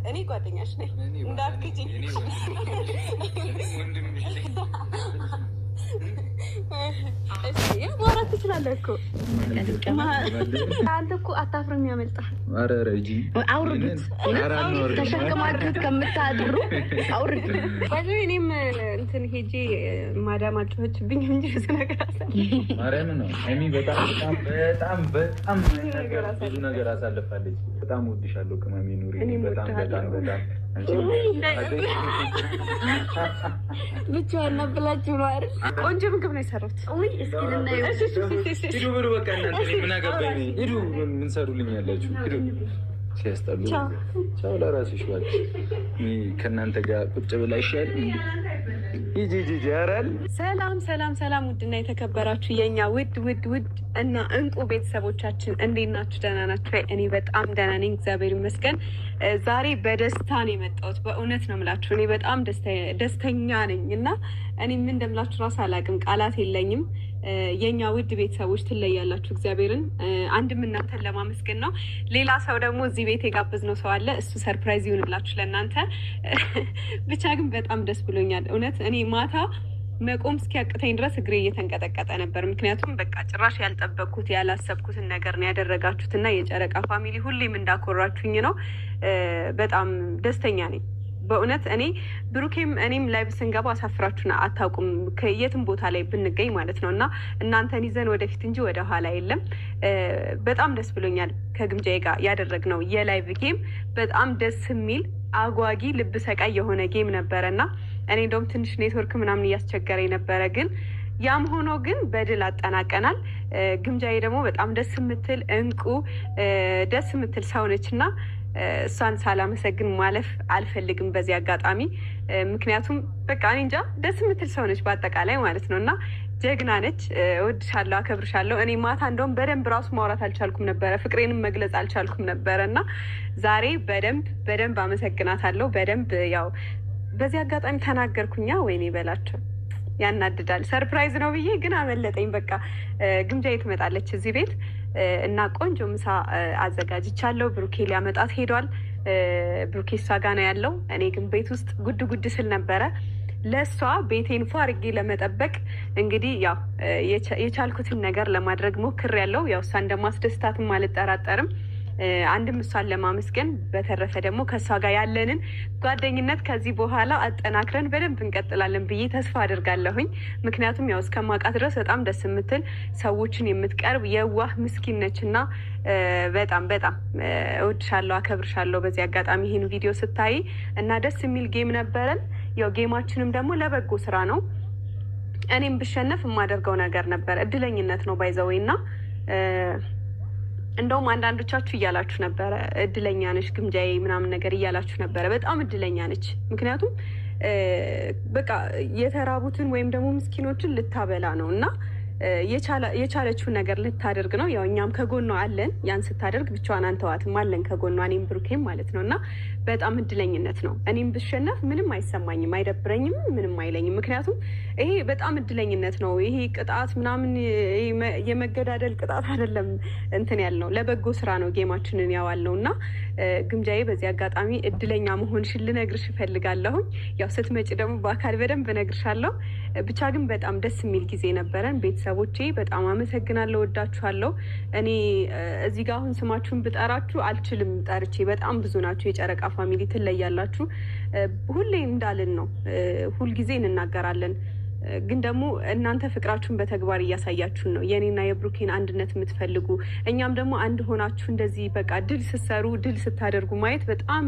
እኔ ጓደኛሽ ነኝ እንዳትክጂኝ። ማውራት ትችላለህ እኮ አንተ እኮ አታፍርም። ያመልጣል። አውርዱት ተሸክማችሁት ከምታድሩ አውርዱት። እኔም እንትን ሄጄ ማዳም አልጮኸችብኝ እንጂ ማርያም ነው። ሀይሚ በጣም ብዙ ነገር አሳልፋለች። በጣም ወድሻለሁ ቅመሜ ኑሪ። በጣም ብቻዋን ብላችሁ ነው አይደል? ቆንጆ ምግብ ነው የሰራሁት። እስኪ ልናየው። ሂዱ ብሩ። በቃ እናንተ ምን አገባኝ? ሂዱ። ምን ሰሩልኝ ያላችሁ? ሂዱ። ሲያስጠሉ። ቻው። ለራስሽ እባክሽ። ከእናንተ ጋር ቁጭ ብላ ይሻል። ሂጂ ያራል። ሰላም ውድና የተከበራችሁ የኛ ውድ እና እንቁ ቤተሰቦቻችን እንዴት ናችሁ? ደህና ናችሁ? እኔ በጣም ደህና ነኝ፣ እግዚአብሔር ይመስገን። ዛሬ በደስታ ነው የመጣሁት። በእውነት ነው የምላችሁ። እኔ በጣም ደስተኛ ነኝ እና እኔ ምን እንደምላችሁ ራሱ አላውቅም፣ ቃላት የለኝም። የኛ ውድ ቤተሰቦች ትለያላችሁ። እግዚአብሔርን አንድም እናንተን ለማመስገን ነው። ሌላ ሰው ደግሞ እዚህ ቤት የጋበዝነው ሰው አለ። እሱ ሰርፕራይዝ ይሁንላችሁ ለእናንተ። ብቻ ግን በጣም ደስ ብሎኛል እውነት። እኔ ማታ መቆም እስኪያቅተኝ ድረስ እግሬ እየተንቀጠቀጠ ነበር። ምክንያቱም በቃ ጭራሽ ያልጠበቅኩት ያላሰብኩትን ነገር ነው ያደረጋችሁት እና የጨረቃ ፋሚሊ ሁሌም እንዳኮራችሁኝ ነው። በጣም ደስተኛ ነኝ በእውነት። እኔ ብሩኬም እኔም ላይቭ ስንገባ አሳፍራችሁን አታውቁም፣ ከየትም ቦታ ላይ ብንገኝ ማለት ነው። እና እናንተን ይዘን ወደፊት እንጂ ወደ ኋላ የለም። በጣም ደስ ብሎኛል። ከግምጃዬ ጋር ያደረግነው የላይቭ ጌም በጣም ደስ የሚል አጓጊ ልብ ሰቃይ የሆነ ጌም ነበረ እና እኔ እንደውም ትንሽ ኔትወርክ ምናምን እያስቸገረ ነበረ፣ ግን ያም ሆኖ ግን በድል አጠናቀናል። ግምጃዬ ደግሞ በጣም ደስ የምትል እንቁ ደስ የምትል ሰው ነች እና እሷን ሳላመሰግን ማለፍ አልፈልግም በዚህ አጋጣሚ። ምክንያቱም በቃ እኔ እንጃ ደስ የምትል ሰው ነች በአጠቃላይ ማለት ነው እና ጀግና ነች። እወድሻለሁ፣ አከብርሻለሁ። እኔ ማታ እንደውም በደንብ ራሱ ማውራት አልቻልኩም ነበረ፣ ፍቅሬንም መግለጽ አልቻልኩም ነበረ እና ዛሬ በደንብ አመሰግናታለሁ። በደንብ ያው በዚህ አጋጣሚ ተናገርኩኛ። ወይኔ በላቸው ያናድዳል። ሰርፕራይዝ ነው ብዬ ግን አመለጠኝ። በቃ ግምጃዬ ትመጣለች እዚህ ቤት እና ቆንጆ ምሳ አዘጋጅቻለሁ። ብሩኬ ሊያመጣት ሄዷል። ብሩኬ እሷ ጋ ነው ያለው። እኔ ግን ቤት ውስጥ ጉድ ስል ነበረ። ለእሷ ቤቴን ፎ አድርጌ ለመጠበቅ እንግዲህ ያው የቻልኩትን ነገር ለማድረግ ሞክሬያለሁ። ያው እሷ እንደማስደስታትም አልጠራጠርም። አንድም እሷን ለማመስገን፣ በተረፈ ደግሞ ከእሷ ጋር ያለንን ጓደኝነት ከዚህ በኋላ አጠናክረን በደንብ እንቀጥላለን ብዬ ተስፋ አድርጋለሁኝ። ምክንያቱም ያው እስከማውቃት ድረስ በጣም ደስ የምትል ሰዎችን የምትቀርብ የዋህ ምስኪን ነች እና በጣም እወድሻለሁ፣ አከብርሻለሁ። በዚህ አጋጣሚ ይህን ቪዲዮ ስታይ እና ደስ የሚል ጌም ነበረን። ያው ጌማችንም ደግሞ ለበጎ ስራ ነው። እኔም ብሸነፍ የማደርገው ነገር ነበር። እድለኝነት ነው ባይዘወይ እና እንደውም አንዳንዶቻችሁ እያላችሁ ነበረ እድለኛ ነች ግምጃዬ ምናምን ነገር እያላችሁ ነበረ። በጣም እድለኛ ነች። ምክንያቱም በቃ የተራቡትን ወይም ደግሞ ምስኪኖችን ልታበላ ነው እና የቻለችውን ነገር ልታደርግ ነው። ያው እኛም ከጎኗ አለን። ያን ስታደርግ ብቻዋን አንተዋትም፣ አለን ከጎኗ፣ እኔም ብሩኬም ማለት ነው እና በጣም እድለኝነት ነው። እኔም ብሸነፍ ምንም አይሰማኝም፣ አይደብረኝም፣ ምንም አይለኝም። ምክንያቱም ይሄ በጣም እድለኝነት ነው። ይሄ ቅጣት ምናምን የመገዳደል ቅጣት አይደለም። እንትን ያልነው ለበጎ ስራ ነው ጌማችንን ያዋልነው እና ግምጃዬ በዚህ አጋጣሚ እድለኛ መሆንሽን ልነግርሽ እፈልጋለሁኝ። ያው ስትመጪ ደግሞ በአካል በደንብ እነግርሻለሁ። ብቻ ግን በጣም ደስ የሚል ጊዜ ነበረን። ቤተሰቦቼ በጣም አመሰግናለሁ፣ ወዳችኋለሁ። እኔ እዚህ ጋር አሁን ስማችሁን ብጠራችሁ አልችልም ጠርቼ፣ በጣም ብዙ ናችሁ። የጨረቃ ፋሚሊ ትለያላችሁ። ሁሌ እንዳልን ነው፣ ሁልጊዜ እንናገራለን። ግን ደግሞ እናንተ ፍቅራችሁን በተግባር እያሳያችሁን ነው። የኔና የብሩኬን አንድነት የምትፈልጉ፣ እኛም ደግሞ አንድ ሆናችሁ እንደዚህ በቃ ድል ስትሰሩ ድል ስታደርጉ ማየት በጣም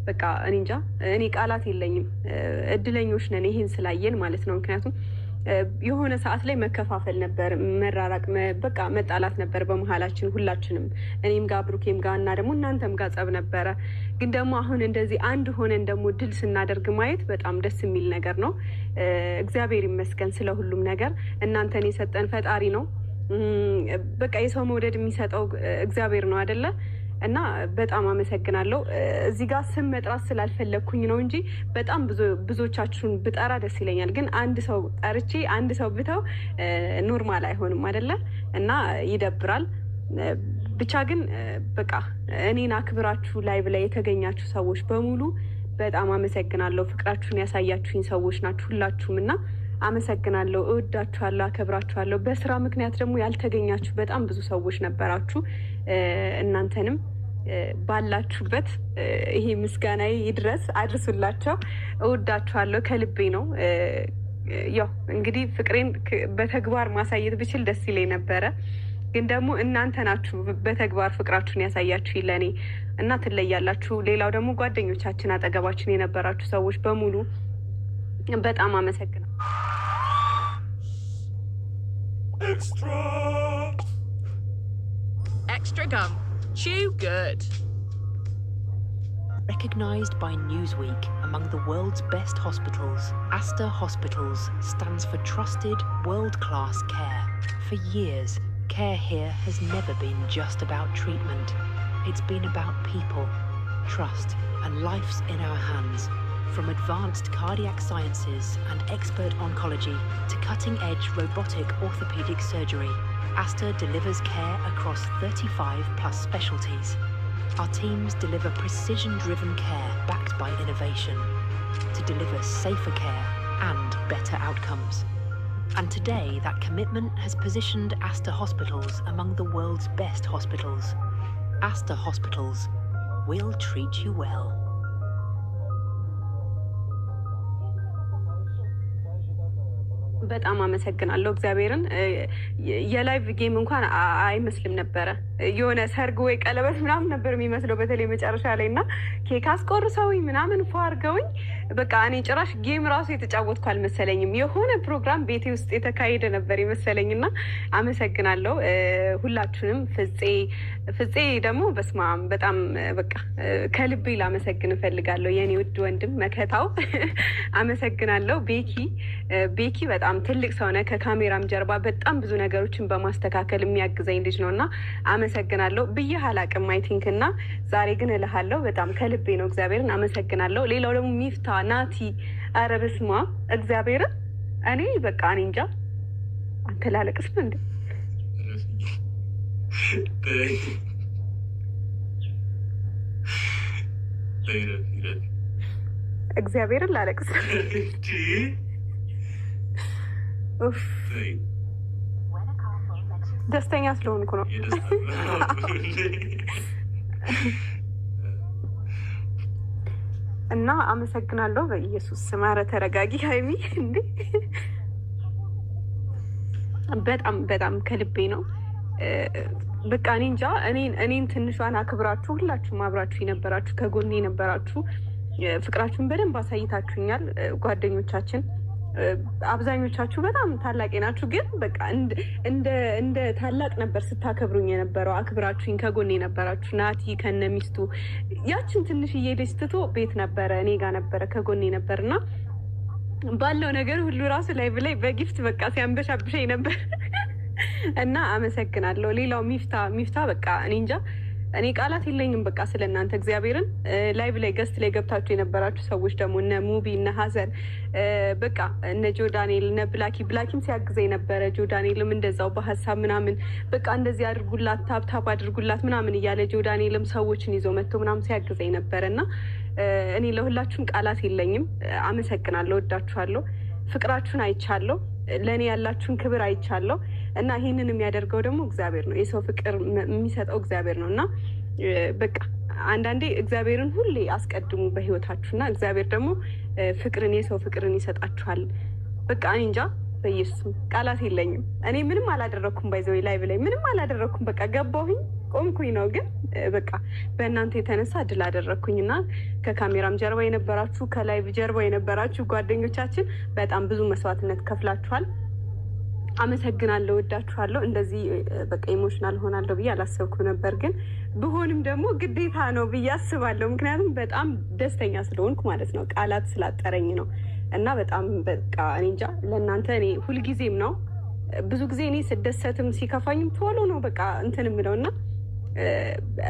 በቃ እኔ እንጃ፣ እኔ ቃላት የለኝም። እድለኞች ነን ይሄን ስላየን ማለት ነው። ምክንያቱም የሆነ ሰዓት ላይ መከፋፈል ነበር፣ መራራቅ፣ በቃ መጣላት ነበር በመሀላችን ሁላችንም፣ እኔም ጋር ብሩኬም ጋር እና ደግሞ እናንተም ጋር ጸብ ነበረ። ግን ደግሞ አሁን እንደዚህ አንድ ሆነን ደግሞ ድል ስናደርግ ማየት በጣም ደስ የሚል ነገር ነው። እግዚአብሔር ይመስገን ስለ ሁሉም ነገር። እናንተን የሰጠን ፈጣሪ ነው። በቃ የሰው መውደድ የሚሰጠው እግዚአብሔር ነው አይደለ? እና በጣም አመሰግናለሁ። እዚህ ጋር ስም መጥራት ስላልፈለግኩኝ ነው እንጂ በጣም ብዙዎቻችሁን ብጠራ ደስ ይለኛል። ግን አንድ ሰው ጠርቼ አንድ ሰው ብተው ኖርማል አይሆንም አይደለ? እና ይደብራል። ብቻ ግን በቃ እኔን አክብራችሁ ላይቭ ላይ የተገኛችሁ ሰዎች በሙሉ በጣም አመሰግናለሁ። ፍቅራችሁን ያሳያችሁኝ ሰዎች ናችሁ ሁላችሁም እና አመሰግናለሁ። እወዳችኋለሁ፣ አከብራችኋለሁ። በስራ ምክንያት ደግሞ ያልተገኛችሁ በጣም ብዙ ሰዎች ነበራችሁ። እናንተንም ባላችሁበት ይሄ ምስጋናዬ ይድረስ፣ አድርሱላቸው። እወዳችኋለሁ፣ ከልቤ ነው። ያው እንግዲህ ፍቅሬን በተግባር ማሳየት ብችል ደስ ይለኝ ነበረ፣ ግን ደግሞ እናንተ ናችሁ በተግባር ፍቅራችሁን ያሳያችሁ ለእኔ እና ትለያላችሁ። ሌላው ደግሞ ጓደኞቻችን፣ አጠገባችን የነበራችሁ ሰዎች በሙሉ በጣም አመሰግናለሁ። Extra gum. Chew good. Recognized by Newsweek among the world's best hospitals, Aster Hospitals stands for trusted, world-class care. For years, care here has never been just about treatment. It's been about people, trust, and lives in our hands. From advanced cardiac sciences and expert oncology to cutting-edge robotic orthopedic surgery, Aster delivers care across 35 plus specialties. Our teams deliver precision-driven care backed by innovation to deliver safer care and better outcomes. And today, that commitment has positioned Aster Hospitals among the world's best hospitals. Aster Hospitals will treat you well. በጣም አመሰግናለሁ እግዚአብሔርን። የላይቭ ጌም እንኳን አይመስልም ነበረ። የሆነ ሰርግ ወይ ቀለበት ምናምን ነበር የሚመስለው በተለይ መጨረሻ ላይ እና ኬክ አስቆርሰውኝ ምናምን ፎ አድርገውኝ በቃ እኔ ጭራሽ ጌም ራሱ የተጫወትኩ አልመሰለኝም። የሆነ ፕሮግራም ቤቴ ውስጥ የተካሄደ ነበር የመሰለኝ እና አመሰግናለሁ ሁላችሁንም። ፍፄ ደግሞ በስማም በጣም በቃ ከልቤ ላመሰግን እፈልጋለሁ። የኔ ውድ ወንድም መከታው አመሰግናለሁ። ቤኪ በጣም ትልቅ ሰው ነህ። ከካሜራም ጀርባ በጣም ብዙ ነገሮችን በማስተካከል የሚያግዘኝ ልጅ ነው እና አመሰግናለሁ። ብዬሽ አላቅም አይ ቲንክ እና ዛሬ ግን እልሃለሁ በጣም ከልቤ ነው። እግዚአብሔርን አመሰግናለሁ። ሌላው ደግሞ ሚፍታ ናቲ፣ ኧረ በስመ አብ እግዚአብሔርን እኔ በቃ እኔ እንጃ። አንተ ላለቅስ ነው እንዴ? እግዚአብሔርን ላለቅስ ደስተኛ ስለሆንኩ ነው። እና አመሰግናለሁ። በኢየሱስ ስም ኧረ ተረጋጊ ሀይሚ እንዴ! በጣም ከልቤ ነው። በቃ እኔ እንጃ። እኔን ትንሿን አክብራችሁ ሁላችሁም አብራችሁ የነበራችሁ ከጎኔ የነበራችሁ ፍቅራችሁን በደንብ አሳይታችሁኛል። ጓደኞቻችን አብዛኞቻችሁ በጣም ታላቅ ናችሁ፣ ግን በቃ እንደ ታላቅ ነበር ስታከብሩኝ የነበረው። አክብራችሁኝ ከጎኔ የነበራችሁ ናቲ ከነሚስቱ ያችን ትንሽዬ ልጅ ትቶ ቤት ነበረ እኔ ጋር ነበረ ከጎኔ ነበርና ባለው ነገር ሁሉ ራሱ ላይ ብላይ በጊፍት በቃ ሲያንበሻብሸኝ ነበር እና አመሰግናለሁ። ሌላው ሚፍታ በቃ እኔ እንጃ እኔ ቃላት የለኝም በቃ ስለ እናንተ እግዚአብሔርን። ላይቭ ላይ ገስት ላይ ገብታችሁ የነበራችሁ ሰዎች ደግሞ እነ ሙቢ እነ ሀዘን በቃ እነ ጆዳኔል እነ ብላኪም ሲያግዘኝ ነበረ። ጆዳኔልም እንደዛው በሀሳብ ምናምን በቃ እንደዚህ አድርጉላት ታብታብ አድርጉላት ምናምን እያለ ጆዳኔልም ሰዎችን ይዞ መጥቶ ምናምን ሲያግዘኝ ነበረ እና እኔ ለሁላችሁም ቃላት የለኝም። አመሰግናለሁ፣ ወዳችኋለሁ፣ ፍቅራችሁን አይቻለሁ፣ ለእኔ ያላችሁን ክብር አይቻለሁ እና ይህንን የሚያደርገው ደግሞ እግዚአብሔር ነው። የሰው ፍቅር የሚሰጠው እግዚአብሔር ነው እና በቃ አንዳንዴ እግዚአብሔርን ሁሌ አስቀድሙ በህይወታችሁና እግዚአብሔር ደግሞ የሰው ፍቅርን ይሰጣችኋል። በቃ እኔ እንጃ በኢየሱስም ቃላት የለኝም። እኔ ምንም አላደረኩም። ባይዘው ላይቭ ላይ ምንም አላደረኩም። በቃ ገባሁኝ ቆምኩኝ ነው። ግን በቃ በእናንተ የተነሳ ድል አደረኩኝና ከካሜራም ጀርባ የነበራችሁ ከላይቭ ጀርባ የነበራችሁ ጓደኞቻችን በጣም ብዙ መስዋዕትነት ከፍላችኋል። አመሰግናለሁ፣ ወዳችኋለሁ። እንደዚህ በቃ ኢሞሽናል ሆናለሁ ብዬ አላሰብኩም ነበር፣ ግን ብሆንም ደግሞ ግዴታ ነው ብዬ አስባለሁ። ምክንያቱም በጣም ደስተኛ ስለሆንኩ ማለት ነው። ቃላት ስላጠረኝ ነው እና በጣም በቃ እኔ እንጃ ለእናንተ እኔ ሁልጊዜም ነው ብዙ ጊዜ እኔ ስደሰትም ሲከፋኝም ቶሎ ነው በቃ እንትን የምለው እና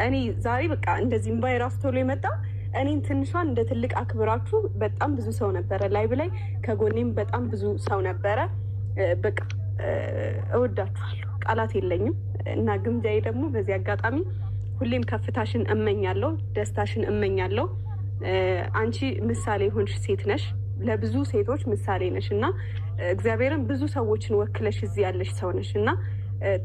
እኔ ዛሬ በቃ እንደዚህ እምባዬ ራሱ ቶሎ የመጣ እኔን ትንሿን እንደ ትልቅ አክብራችሁ በጣም ብዙ ሰው ነበረ ላይቭ ላይ ከጎኔም በጣም ብዙ ሰው ነበረ። በቃ እወዳችኋለሁ። ቃላት የለኝም እና ግምጃዬ ደግሞ በዚህ አጋጣሚ ሁሌም ከፍታሽን እመኛለሁ፣ ደስታሽን እመኛለሁ። አንቺ ምሳሌ ሆንሽ ሴት ነሽ፣ ለብዙ ሴቶች ምሳሌ ነሽ እና እግዚአብሔርን ብዙ ሰዎችን ወክለሽ እዚህ ያለሽ ሰው ነሽ እና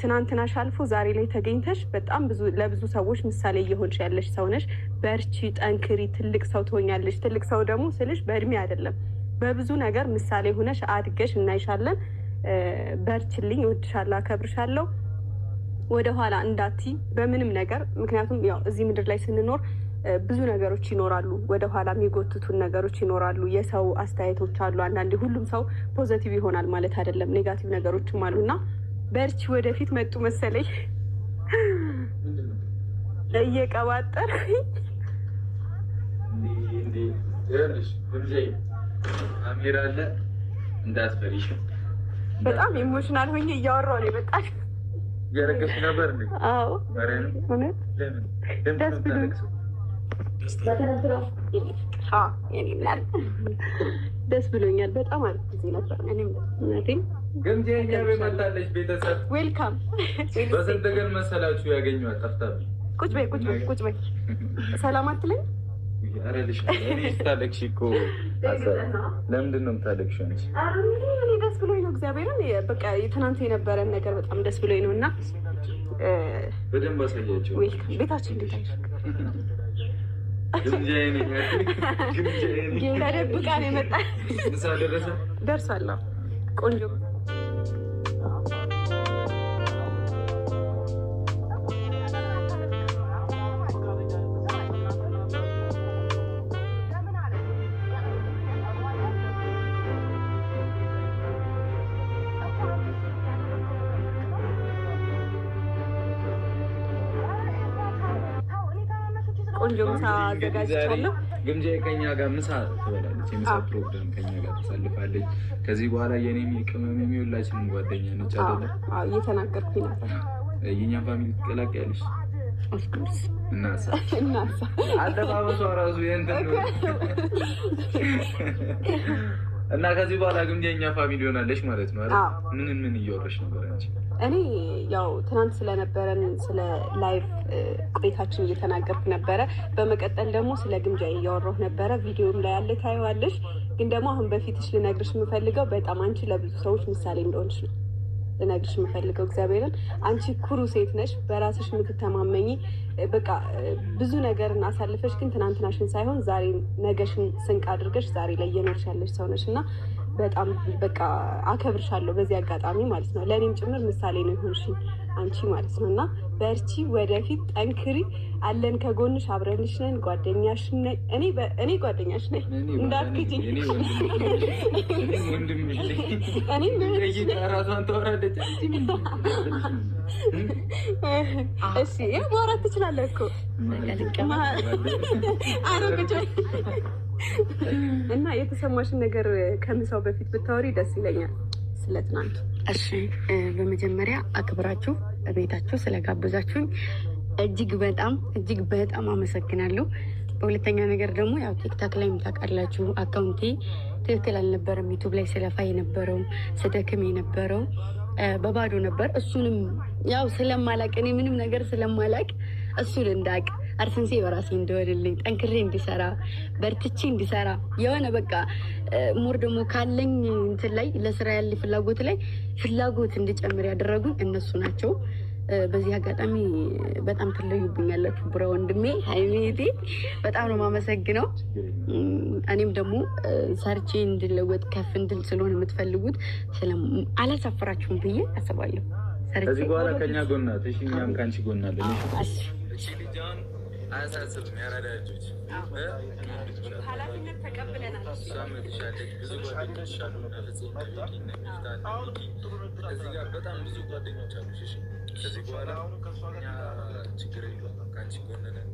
ትናንትናሽ አልፎ ዛሬ ላይ ተገኝተሽ በጣም ለብዙ ሰዎች ምሳሌ እየሆንሽ ያለሽ ሰው ነሽ። በርቺ፣ ጠንክሪ፣ ትልቅ ሰው ትሆኛለሽ። ትልቅ ሰው ደግሞ ስልሽ በእድሜ አይደለም በብዙ ነገር ምሳሌ ሆነሽ አድገሽ እናይሻለን። በርችልኝ፣ እወድሻለሁ፣ አከብርሻለሁ። ወደኋላ እንዳቲ በምንም ነገር ምክንያቱም ያው እዚህ ምድር ላይ ስንኖር ብዙ ነገሮች ይኖራሉ፣ ወደኋላ የሚጎትቱን ነገሮች ይኖራሉ። የሰው አስተያየቶች አሉ። አንዳንዴ ሁሉም ሰው ፖዘቲቭ ይሆናል ማለት አይደለም፣ ኔጋቲቭ ነገሮችም አሉና በርቺ። ወደፊት መጡ መሰለኝ እየቀባጠር አሚር አለ እንዳትፈሪሽ። በጣም ኢሞሽናል ሆኜ እያወራሁ ነው የመጣሽ። እያለቀስሽ ነበር እንዴ? አዎ እውነት ደስ ብሎኝ ደስ ብሎኛል። በጣም አሪፍ ጊዜ ነበር። እኔም ግምጃዬ መጣለች። ቤተሰብ ዌልካም። በስንት ቀን መሰላችሁ ያገኘኋት? ጠፍታብኝ። ቁጭ በይ ቁጭ በይ ቁጭ በይ። ሰላም አትለኝ? ኧረ ልሻለሁ። እኔ ስታለቅሺ እኮ ለምንድን ነው የምታለቅሺው አንቺ? እኔ ደስ ብሎኝ ነው እግዚአብሔርን። በቃ ትናንት የነበረን ነገር በጣም ደስ ብሎኝ ነው እና በደንብ አሳያቸው። ዌልካም። ቤታችን እንዴት አይሽ? ግምጃዬ ነኝ። ተደብቃ ነው የመጣች። ምሳ ደረሰ? ደርሷል። ቆንጆ ቆንጆ ምሳ አዘጋጅቻለሁ። ግምጃዬ ከኛ ጋር ምሳ ትበላለች። የምሳ ፕሮግራም ከኛ ጋር ተሳልፋለች። ከዚህ በኋላ የኔ ቅመም የሚውላችንም ጓደኛ ነች አይደለ? እየተናገርኩኝ ነበር። የእኛን ፋሚሊ ትቀላቀያለሽ? ኦፍኮርስ እናሳ አለባበሷ ራሱ የእንትን ነው እና ከዚህ በኋላ ግምጃ የእኛ ፋሚሊ ሆናለች ማለት ነው አይደል? ምን እያወራሽ ነበር አንቺ? እኔ ያው ትናንት ስለነበረን ስለ ላይቭ ቆይታችን እየተናገርኩ ነበረ። በመቀጠል ደግሞ ስለ ግምጃ እያወራሁ ነበረ። ቪዲዮም ላይ ያለ ታየዋለሽ። ግን ደግሞ አሁን በፊትሽ ልነግርሽ የምፈልገው በጣም አንቺ ለብዙ ሰዎች ምሳሌ እንደሆንሽ ነው ልነግርሽ የምፈልገው። እግዚአብሔርን አንቺ ኩሩ ሴት ነሽ፣ በራስሽ የምትተማመኝ በቃ ብዙ ነገርን አሳልፈሽ ግን ትናንትናሽን ሳይሆን ዛሬ ነገሽን ስንቅ አድርገሽ ዛሬ ላይ እየኖርሽ ያለሽ ሰው ነሽ እና በጣም በቃ አከብርሻለሁ በዚህ አጋጣሚ ማለት ነው። ለእኔም ጭምር ምሳሌ ነው የሆንሽኝ አንቺ ማለት ነው እና በርቺ፣ ወደፊት ጠንክሪ፣ አለን ከጎንሽ፣ አብረንሽ ነን፣ ጓደኛሽ ነኝ። እኔ ጓደኛሽ ነኝ እንዳትክጂኝ። እሺ ማውራት ትችላለህ እኮ እና የተሰማሽን ነገር ከምሳው በፊት ብታወሪ ደስ ይለኛል። ስለ ትናንቱ። እሺ በመጀመሪያ አክብራችሁ ቤታችሁ ስለጋበዛችሁኝ እጅግ በጣም አመሰግናለሁ። በሁለተኛ ነገር ደግሞ ያው ቲክታክ ላይ ታውቃላችሁ አካውንቴ ትክክል አልነበረም። ዩቱብ ላይ ስለፋ የነበረው ስደክም የነበረው በባዶ ነበር። እሱንም ያው ስለማላቅ እኔ ምንም ነገር ስለማላቅ እሱን እንዳቅ አርሰንሴ በራሴ እንደወልልኝ ጠንክሬ እንዲሰራ በርትቼ እንዲሰራ የሆነ በቃ ሞር ደግሞ ካለኝ እንትን ላይ ለስራ ያለ ፍላጎት እንዲጨምር ያደረጉኝ እነሱ ናቸው። በዚህ አጋጣሚ በጣም ትለዩብኛላችሁ። ብረ ወንድሜ ሀይሜቴ በጣም ነው የማመሰግነው። እኔም ደግሞ ሰርቼ እንድለወጥ ከፍ እንድል ስለሆነ የምትፈልጉት አላሳፍራችሁም ብዬ አስባለሁ። ከዚህ በኋላ ከኛ ጎናት እሺ፣ እኛም ከአንቺ ጎናለን። አያሳስብም። ያራዳጆች ኃላፊነት ተቀብለናል። ብዙ ጓደኞች አሉ። ከዚህ ጋር በጣም ብዙ ጓደኞች አሉ። ከዚህ በኋላ እኛ ችግር የለውም፣ ከአንቺ ጎን ነን።